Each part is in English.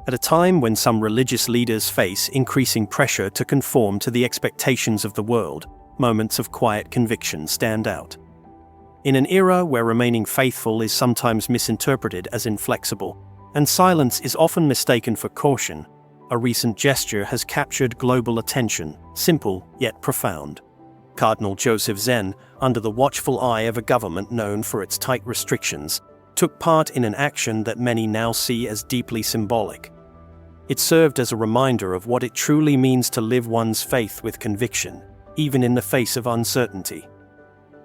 At a time when some religious leaders face increasing pressure to conform to the expectations of the world, moments of quiet conviction stand out. In an era where remaining faithful is sometimes misinterpreted as inflexible, and silence is often mistaken for caution, a recent gesture has captured global attention, simple yet profound. Cardinal Joseph Zen, under the watchful eye of a government known for its tight restrictions, took part in an action that many now see as deeply symbolic. It served as a reminder of what it truly means to live one's faith with conviction, even in the face of uncertainty.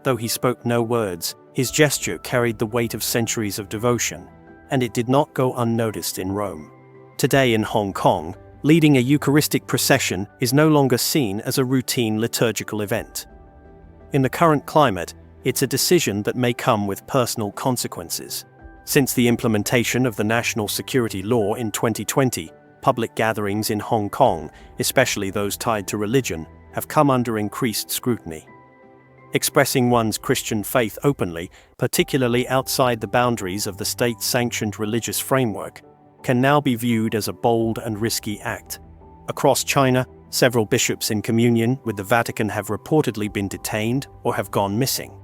Though he spoke no words, his gesture carried the weight of centuries of devotion, and it did not go unnoticed in Rome. Today in Hong Kong, leading a Eucharistic procession is no longer seen as a routine liturgical event. In the current climate, it's a decision that may come with personal consequences. Since the implementation of the national security law in 2020, public gatherings in Hong Kong, especially those tied to religion, have come under increased scrutiny. Expressing one's Christian faith openly, particularly outside the boundaries of the state-sanctioned religious framework, can now be viewed as a bold and risky act. Across China, several bishops in communion with the Vatican have reportedly been detained or have gone missing.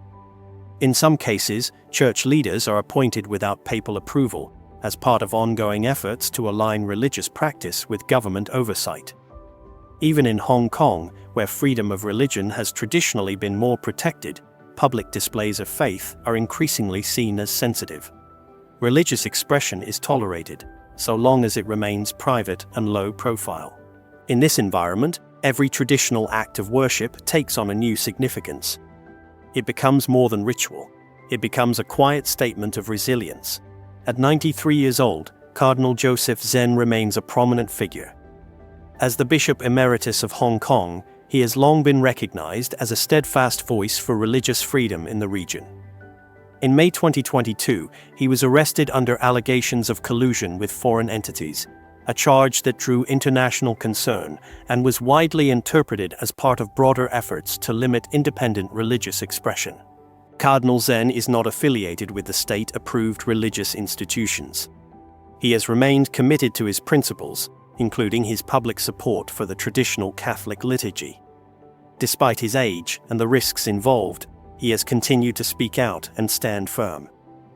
In some cases, church leaders are appointed without papal approval, as part of ongoing efforts to align religious practice with government oversight. Even in Hong Kong, where freedom of religion has traditionally been more protected, public displays of faith are increasingly seen as sensitive. Religious expression is tolerated, so long as it remains private and low profile. In this environment, every traditional act of worship takes on a new significance. It becomes more than ritual. It becomes a quiet statement of resilience. At 93 years old, Cardinal Joseph Zen remains a prominent figure. As the Bishop Emeritus of Hong Kong, he has long been recognized as a steadfast voice for religious freedom in the region. In May 2022, he was arrested under allegations of collusion with foreign entities, a charge that drew international concern and was widely interpreted as part of broader efforts to limit independent religious expression. Cardinal Zen is not affiliated with the state-approved religious institutions. He has remained committed to his principles, including his public support for the traditional Catholic liturgy. Despite his age and the risks involved, he has continued to speak out and stand firm.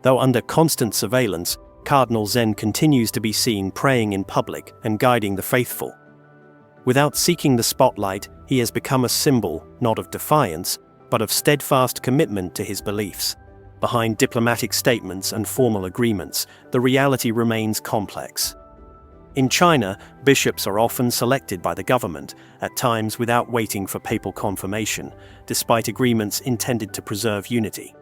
Though under constant surveillance, Cardinal Zen continues to be seen praying in public and guiding the faithful. Without seeking the spotlight, he has become a symbol, not of defiance, but of steadfast commitment to his beliefs. Behind diplomatic statements and formal agreements, the reality remains complex. In China, bishops are often selected by the government, at times without waiting for papal confirmation, despite agreements intended to preserve unity.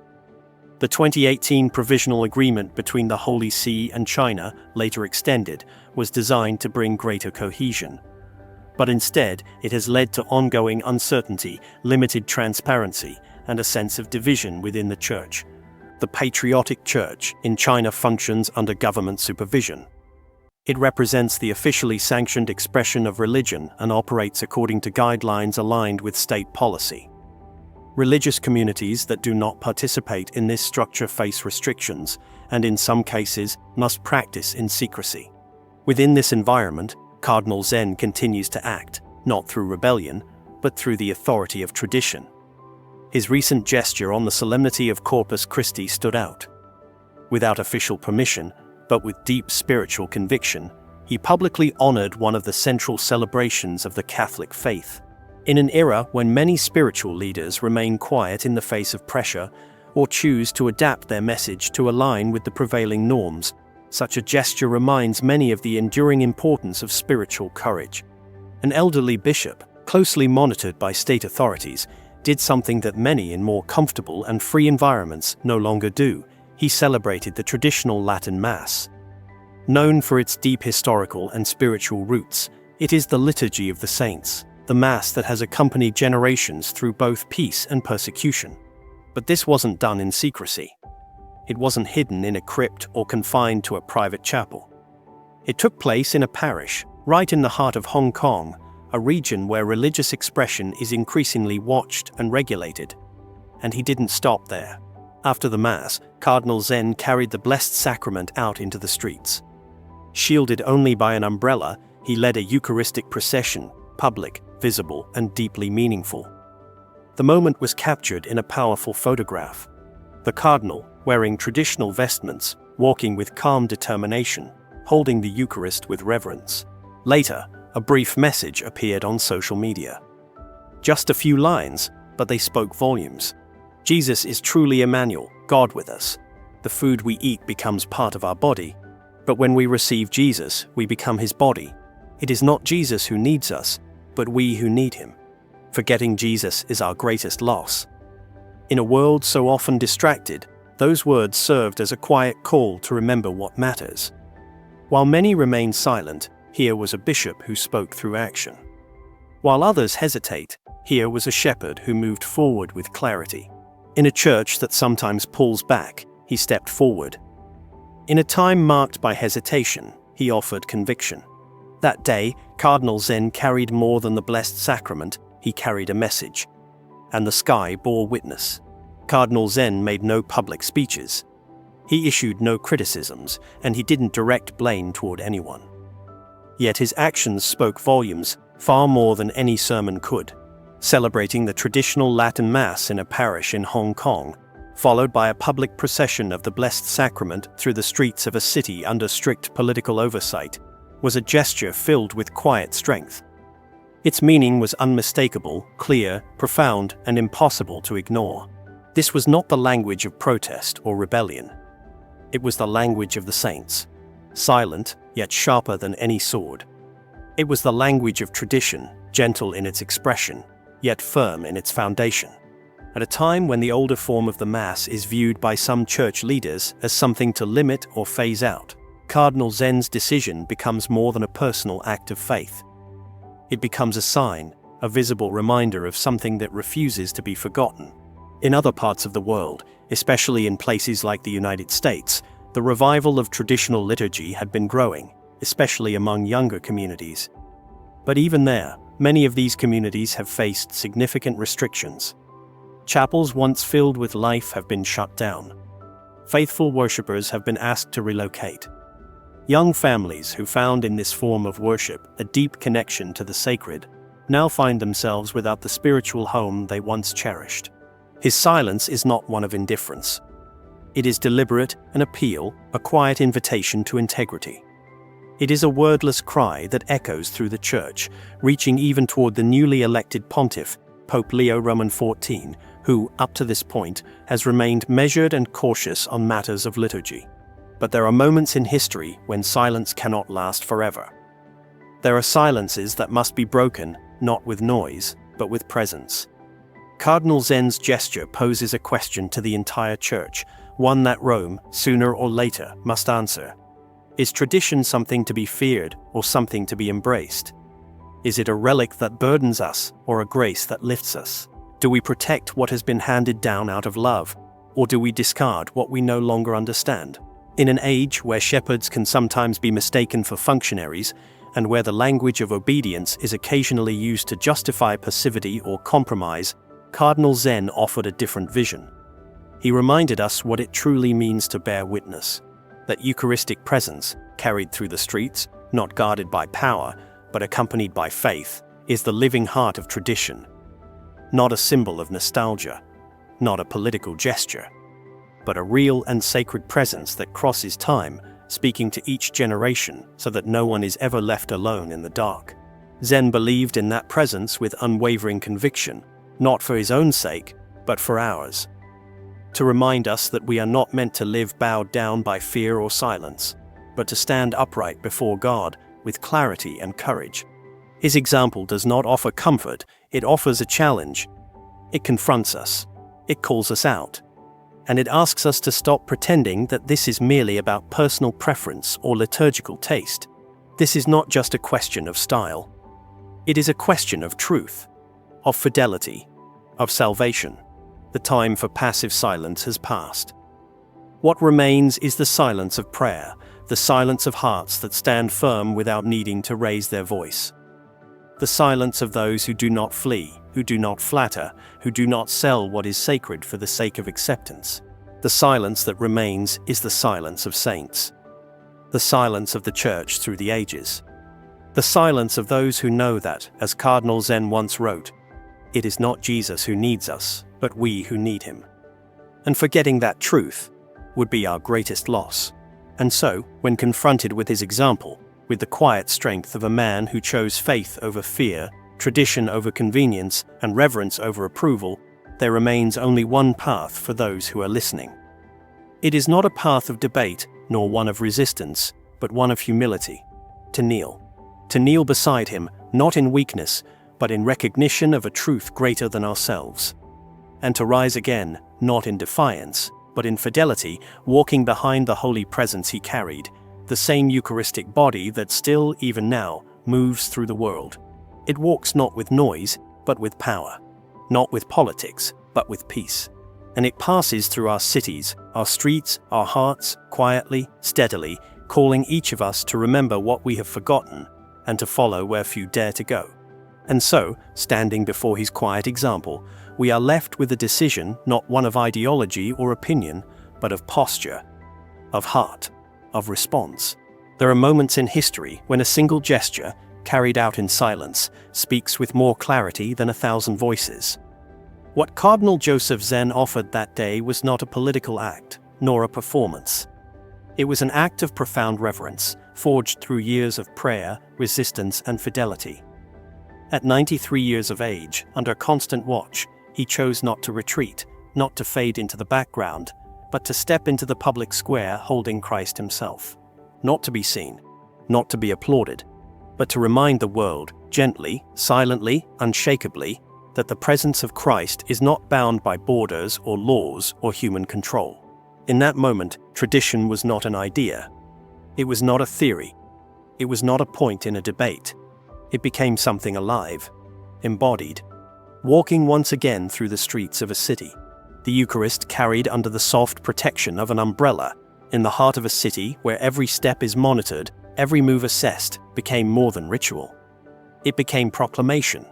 The 2018 provisional agreement between the Holy See and China, later extended, was designed to bring greater cohesion. But instead, it has led to ongoing uncertainty, limited transparency, and a sense of division within the Church. The Patriotic Church in China functions under government supervision. It represents the officially sanctioned expression of religion and operates according to guidelines aligned with state policy. Religious communities that do not participate in this structure face restrictions, and in some cases, must practice in secrecy. Within this environment, Cardinal Zen continues to act, not through rebellion, but through the authority of tradition. His recent gesture on the solemnity of Corpus Christi stood out. Without official permission, but with deep spiritual conviction, he publicly honored one of the central celebrations of the Catholic faith. In an era when many spiritual leaders remain quiet in the face of pressure or choose to adapt their message to align with the prevailing norms, such a gesture reminds many of the enduring importance of spiritual courage. An elderly bishop, closely monitored by state authorities, did something that many in more comfortable and free environments no longer do. He celebrated the traditional Latin Mass. Known for its deep historical and spiritual roots, it is the liturgy of the saints, the Mass that has accompanied generations through both peace and persecution. But this wasn't done in secrecy. It wasn't hidden in a crypt or confined to a private chapel. It took place in a parish, right in the heart of Hong Kong, a region where religious expression is increasingly watched and regulated. And he didn't stop there. After the Mass, Cardinal Zen carried the Blessed Sacrament out into the streets. Shielded only by an umbrella, he led a Eucharistic procession, public, visible, and deeply meaningful. The moment was captured in a powerful photograph. The cardinal, wearing traditional vestments, walking with calm determination, holding the Eucharist with reverence. Later, a brief message appeared on social media. Just a few lines, but they spoke volumes. Jesus is truly Emmanuel, God with us. The food we eat becomes part of our body, but when we receive Jesus, we become his body. It is not Jesus who needs us, but we who need him. Forgetting Jesus is our greatest loss. In a world so often distracted, those words served as a quiet call to remember what matters. While many remained silent, here was a bishop who spoke through action. While others hesitate, here was a shepherd who moved forward with clarity. In a church that sometimes pulls back, he stepped forward. In a time marked by hesitation, he offered conviction. That day, Cardinal Zen carried more than the Blessed Sacrament, he carried a message. And the sky bore witness. Cardinal Zen made no public speeches. He issued no criticisms, and he didn't direct blame toward anyone. Yet his actions spoke volumes, far more than any sermon could. Celebrating the traditional Latin Mass in a parish in Hong Kong, followed by a public procession of the Blessed Sacrament through the streets of a city under strict political oversight, was a gesture filled with quiet strength. Its meaning was unmistakable, clear, profound, and impossible to ignore. This was not the language of protest or rebellion. It was the language of the saints, silent, yet sharper than any sword. It was the language of tradition, gentle in its expression, yet firm in its foundation. At a time when the older form of the Mass is viewed by some church leaders as something to limit or phase out, Cardinal Zen's decision becomes more than a personal act of faith. It becomes a sign, a visible reminder of something that refuses to be forgotten. In other parts of the world, especially in places like the United States, the revival of traditional liturgy had been growing, especially among younger communities. But even there, many of these communities have faced significant restrictions. Chapels once filled with life have been shut down. Faithful worshippers have been asked to relocate. Young families who found in this form of worship a deep connection to the sacred now find themselves without the spiritual home they once cherished. His silence is not one of indifference. It is deliberate, an appeal, a quiet invitation to integrity. It is a wordless cry that echoes through the Church, reaching even toward the newly elected pontiff, Pope Leo Roman XIV, who, up to this point, has remained measured and cautious on matters of liturgy. But there are moments in history when silence cannot last forever. There are silences that must be broken, not with noise, but with presence. Cardinal Zen's gesture poses a question to the entire Church, one that Rome, sooner or later, must answer. Is tradition something to be feared or something to be embraced? Is it a relic that burdens us or a grace that lifts us? Do we protect what has been handed down out of love, or do we discard what we no longer understand? In an age where shepherds can sometimes be mistaken for functionaries, and where the language of obedience is occasionally used to justify passivity or compromise, Cardinal Zen offered a different vision. He reminded us what it truly means to bear witness, that Eucharistic presence, carried through the streets, not guarded by power, but accompanied by faith, is the living heart of tradition. Not a symbol of nostalgia, not a political gesture, but a real and sacred presence that crosses time, speaking to each generation so that no one is ever left alone in the dark. Zen believed in that presence with unwavering conviction, not for his own sake, but for ours. To remind us that we are not meant to live bowed down by fear or silence, but to stand upright before God with clarity and courage. His example does not offer comfort, it offers a challenge. It confronts us, it calls us out, and it asks us to stop pretending that this is merely about personal preference or liturgical taste. This is not just a question of style. It is a question of truth, of fidelity, of salvation. The time for passive silence has passed. What remains is the silence of prayer, the silence of hearts that stand firm without needing to raise their voice. The silence of those who do not flee, who do not flatter, who do not sell what is sacred for the sake of acceptance. The silence that remains is the silence of saints. The silence of the Church through the ages. The silence of those who know that, as Cardinal Zen once wrote, "It is not Jesus who needs us, but we who need him." And forgetting that truth would be our greatest loss. And so, when confronted with his example, with the quiet strength of a man who chose faith over fear, tradition over convenience, and reverence over approval, there remains only one path for those who are listening. It is not a path of debate, nor one of resistance, but one of humility. To kneel. To kneel beside him, not in weakness, but in recognition of a truth greater than ourselves. And to rise again, not in defiance, but in fidelity, walking behind the holy presence he carried, the same Eucharistic body that still, even now, moves through the world. It walks not with noise, but with power. Not with politics, but with peace. And it passes through our cities, our streets, our hearts, quietly, steadily, calling each of us to remember what we have forgotten, and to follow where few dare to go. And so, standing before his quiet example, we are left with a decision, not one of ideology or opinion, but of posture, of heart, of response. There are moments in history when a single gesture, carried out in silence, speaks with more clarity than 1,000 voices. What Cardinal Joseph Zen offered that day was not a political act, nor a performance. It was an act of profound reverence, forged through years of prayer, resistance, and fidelity. At 93 years of age, under constant watch, he chose not to retreat, not to fade into the background, but to step into the public square holding Christ himself. Not to be seen, not to be applauded, but to remind the world, gently, silently, unshakably, that the presence of Christ is not bound by borders or laws or human control. In that moment, tradition was not an idea. It was not a theory. It was not a point in a debate. It became something alive, embodied, walking once again through the streets of a city. The Eucharist carried under the soft protection of an umbrella, in the heart of a city where every step is monitored, every move assessed, became more than ritual. It became proclamation.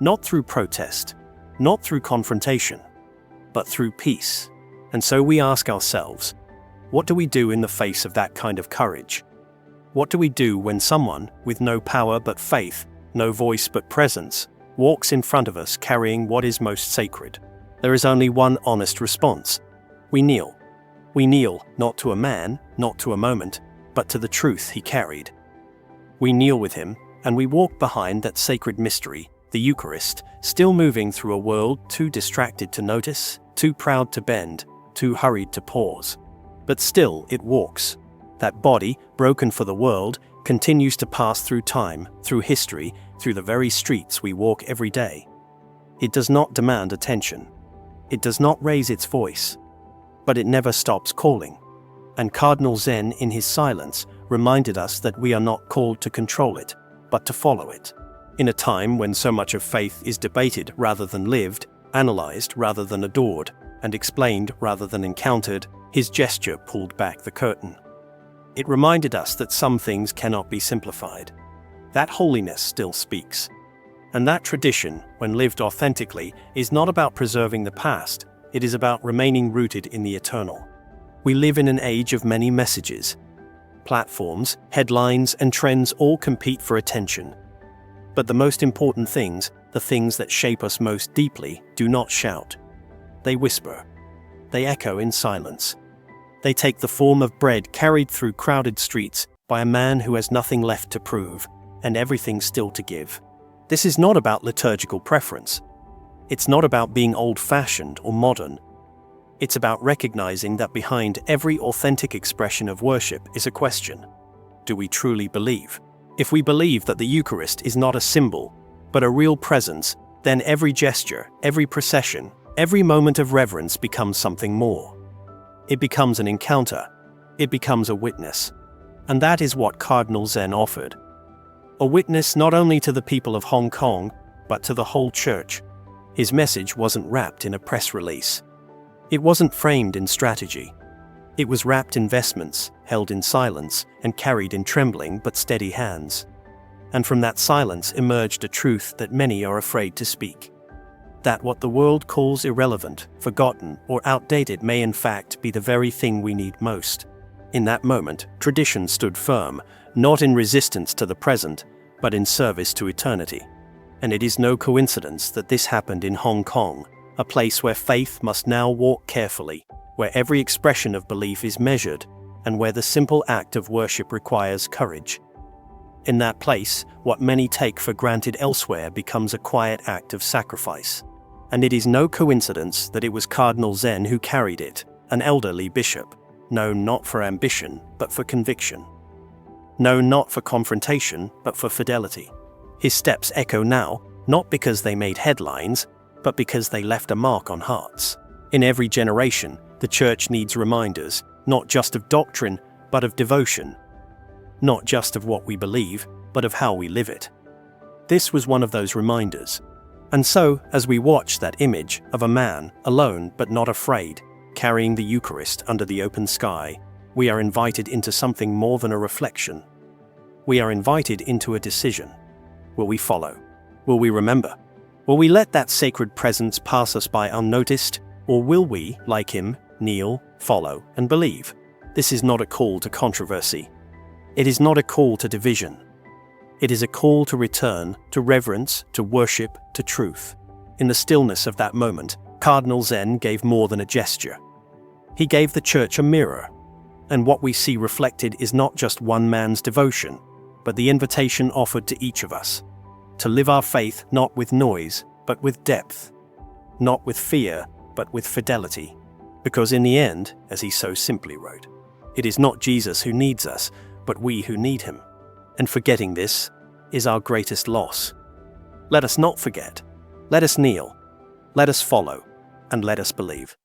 Not through protest, not through confrontation, but through peace. And so we ask ourselves, what do we do in the face of that kind of courage? What do we do when someone, with no power but faith, no voice but presence, walks in front of us carrying what is most sacred? There is only one honest response. We kneel. We kneel, not to a man, not to a moment, but to the truth he carried. We kneel with him, and we walk behind that sacred mystery, the Eucharist, still moving through a world too distracted to notice, too proud to bend, too hurried to pause. But still it walks. That body, broken for the world, continues to pass through time, through history, through the very streets we walk every day. It does not demand attention. It does not raise its voice. But it never stops calling. And Cardinal Zen, in his silence, reminded us that we are not called to control it, but to follow it. In a time when so much of faith is debated rather than lived, analyzed rather than adored, and explained rather than encountered, his gesture pulled back the curtain. It reminded us that some things cannot be simplified. That holiness still speaks. And that tradition, when lived authentically, is not about preserving the past, it is about remaining rooted in the eternal. We live in an age of many messages. Platforms, headlines, and trends all compete for attention. But the most important things, the things that shape us most deeply, do not shout. They whisper. They echo in silence. They take the form of bread carried through crowded streets by a man who has nothing left to prove, and everything still to give. This is not about liturgical preference. It's not about being old-fashioned or modern. It's about recognizing that behind every authentic expression of worship is a question. Do we truly believe? If we believe that the Eucharist is not a symbol, but a real presence, then every gesture, every procession, every moment of reverence becomes something more. It becomes an encounter. It becomes a witness. And that is what Cardinal Zen offered. A witness not only to the people of Hong Kong, but to the whole Church. His message wasn't wrapped in a press release. It wasn't framed in strategy. It was wrapped in vestments, held in silence, and carried in trembling but steady hands. And from that silence emerged a truth that many are afraid to speak. That what the world calls irrelevant, forgotten, or outdated may in fact be the very thing we need most. In that moment, tradition stood firm, not in resistance to the present, but in service to eternity. And it is no coincidence that this happened in Hong Kong, a place where faith must now walk carefully, where every expression of belief is measured, and where the simple act of worship requires courage. In that place, what many take for granted elsewhere becomes a quiet act of sacrifice. And it is no coincidence that it was Cardinal Zen who carried it, an elderly bishop, known not for ambition, but for conviction. Known not for confrontation, but for fidelity. His steps echo now, not because they made headlines, but because they left a mark on hearts. In every generation, the Church needs reminders, not just of doctrine, but of devotion. Not just of what we believe, but of how we live it. This was one of those reminders. And so, as we watch that image of a man, alone but not afraid, carrying the Eucharist under the open sky, we are invited into something more than a reflection. We are invited into a decision. Will we follow? Will we remember? Will we let that sacred presence pass us by unnoticed? Or will we, like him, kneel, follow, and believe? This is not a call to controversy. It is not a call to division. It is a call to return, to reverence, to worship, to truth. In the stillness of that moment, Cardinal Zen gave more than a gesture. He gave the Church a mirror. And what we see reflected is not just one man's devotion, but the invitation offered to each of us. To live our faith not with noise, but with depth. Not with fear, but with fidelity. Because in the end, as he so simply wrote, it is not Jesus who needs us, but we who need him. And forgetting this is our greatest loss. Let us not forget. Let us kneel. Let us follow. And let us believe.